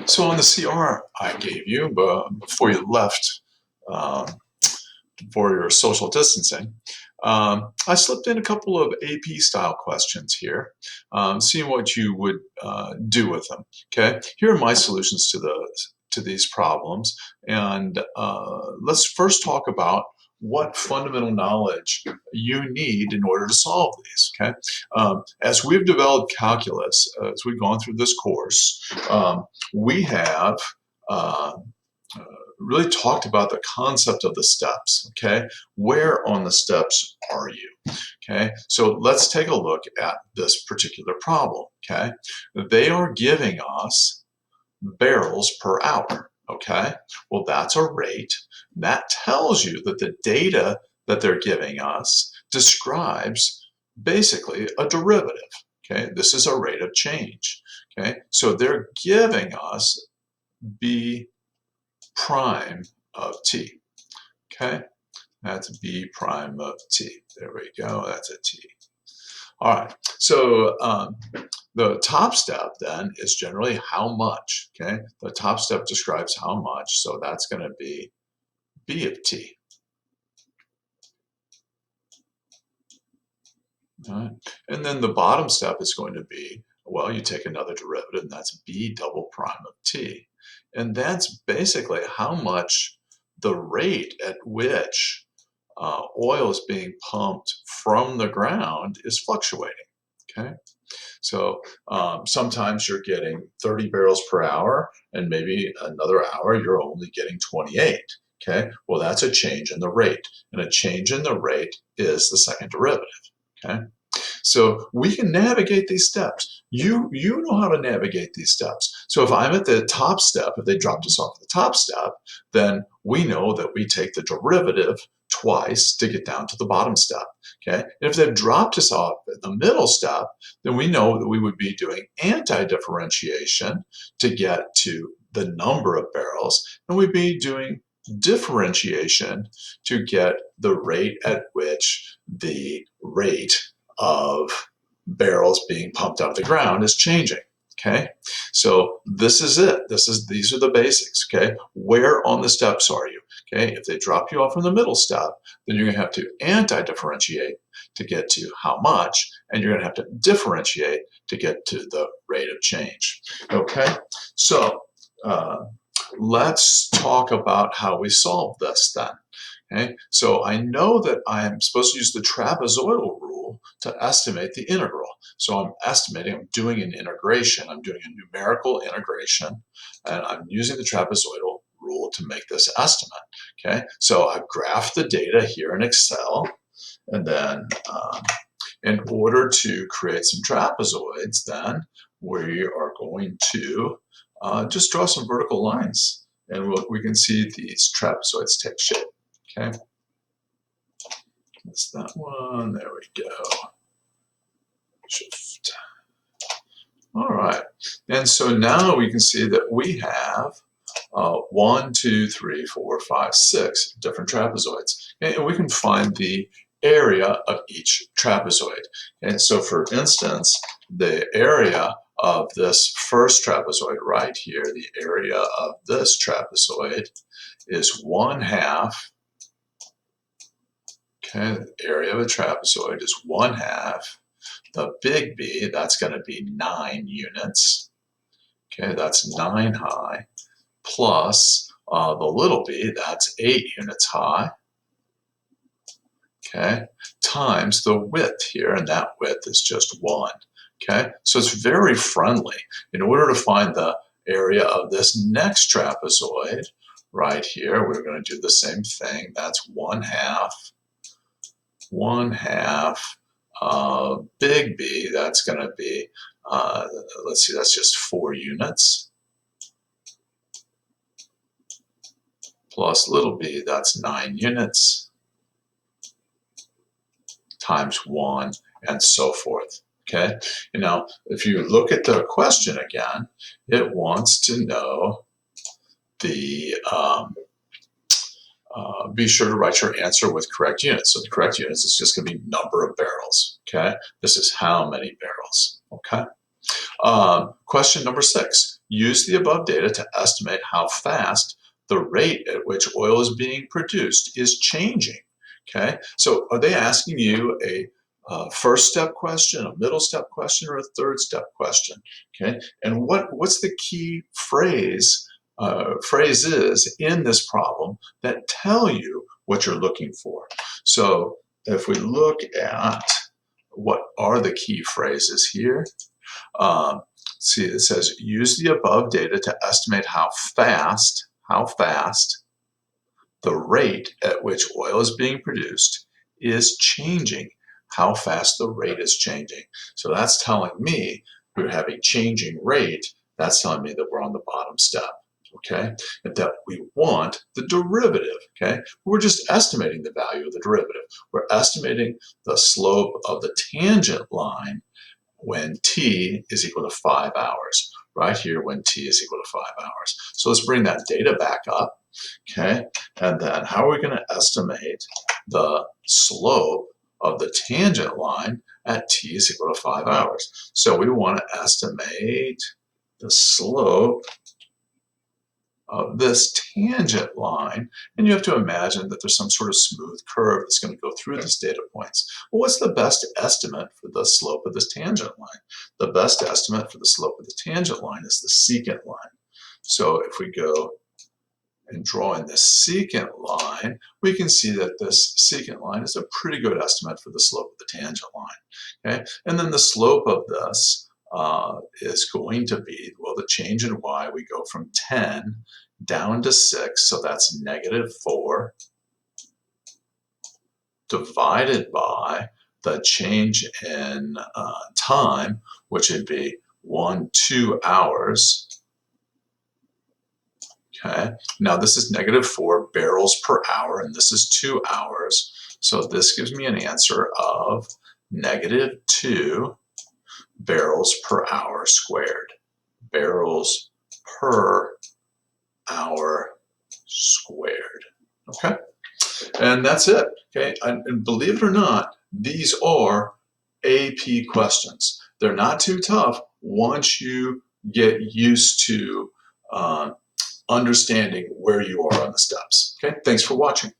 So on the CR I gave you before you left um, for your social distancing, I slipped in a couple of AP style questions here, seeing what you would do with them. Okay, here are my solutions to these problems, and let's first talk about what fundamental knowledge you need in order to solve these. Okay, as we've developed calculus, as we've gone through this course, we have uh, uh, really talked about the concept of the steps. Okay, where on the steps are you? Okay, so let's take a look at this particular problem. Okay, they are giving us barrels per hour. Okay, well, that's a rate. That tells you that the data that they're giving us describes basically a derivative. Okay, this is a rate of change. Okay, so they're giving us b prime of t. Okay, that's b prime of t. There we go, that's a t. All right, so the top step then is generally how much. Okay, the top step describes how much, so that's going to be b of t. All right, and then the bottom step is going to be, well, you take another derivative, and that's b double prime of t. And that's basically how much the rate at which oil is being pumped from the ground is fluctuating. Okay, so sometimes you're getting 30 barrels per hour, and maybe another hour you're only getting 28. Okay, well, that's a change in the rate, and a change in the rate is the second derivative. Okay, so we can navigate these steps. You know how to navigate these steps. So if I'm at the top step, if they dropped us off at the top step, then we know that we take the derivative twice to get down to the bottom step. Okay. And if they've dropped us off at the middle step, then we know that we would be doing anti-differentiation to get to the number of barrels, and we'd be doing differentiation to get the rate at which the rate of barrels being pumped out of the ground is changing. Okay, so this is it. These are the basics. Okay, where on the steps are you? Okay, if they drop you off from the middle step, then you're going to have to anti-differentiate to get to how much, and you're going to have to differentiate to get to the rate of change. Okay, so let's talk about how we solve this then. Okay, so I know that I'm supposed to use the trapezoidal rule to estimate the integral. So I'm estimating, I'm doing an integration, I'm doing a numerical integration, and I'm using the trapezoidal rule to make this estimate. Okay, so I've graphed the data here in Excel, and then in order to create some trapezoids, then we are going to just draw some vertical lines, and we can see these trapezoids take shape. Okay, that's that one. There we go. Shift. All right, and so now we can see that we have 1, 2, 3, 4, 5, 6 different trapezoids, and we can find the area of each trapezoid. And so, for instance, the area of this first trapezoid right here, the area of this trapezoid is 1/2. Okay, the area of a trapezoid is 1/2. The big B, that's going to be 9 units. Okay, that's 9 high, plus the little b, that's 8 units high. Okay, times the width here, and that width is just 1. Okay, so it's very friendly. In order to find the area of this next trapezoid right here, we're going to do the same thing. That's 1/2. 1/2 big B, that's going to be, let's see, that's just 4 units. Plus little b, that's 9 units. Times 1, and so forth. Okay, now if you look at the question again, it wants to know the, be sure to write your answer with correct units. So the correct units is just going to be number of barrels. Okay, this is how many barrels. Okay. Question number 6. Use the above data to estimate how fast the rate at which oil is being produced is changing. Okay, so are they asking you a first step question, a middle step question, or a third step question? Okay, and what's the key phrases in this problem that tell you what you're looking for? So if we look at what are the key phrases here, see, it says use the above data to estimate how fast the rate at which oil is being produced is changing. How fast the rate is changing. So that's telling me we have a changing rate. That's telling me that we're on the bottom step. Okay, and that we want the derivative. Okay, we're just estimating the value of the derivative. We're estimating the slope of the tangent line when t is equal to 5 hours, right here when t is equal to 5 hours. So let's bring that data back up, okay? And then how are we going to estimate the slope of the tangent line at t is equal to 5 hours? So we want to estimate the slope of this tangent line, and you have to imagine that there's some sort of smooth curve that's going to go through these data points. Well, what's the best estimate for the slope of this tangent line? The best estimate for the slope of the tangent line is the secant line. So if we go and draw in this secant line, we can see that this secant line is a pretty good estimate for the slope of the tangent line. Okay, and then the slope of this is going to be, well, the change in y, we go from 10 down to 6, so that's -4 divided by the change in time, which would be 2 hours. Okay, now this is -4 barrels per hour, and this is 2 hours. So this gives me an answer of -2 barrels per hour squared. Barrels per hour squared. Okay, and that's it. Okay, and believe it or not, these are AP questions. They're not too tough once you get used to understanding where you are on the steps. Okay, thanks for watching.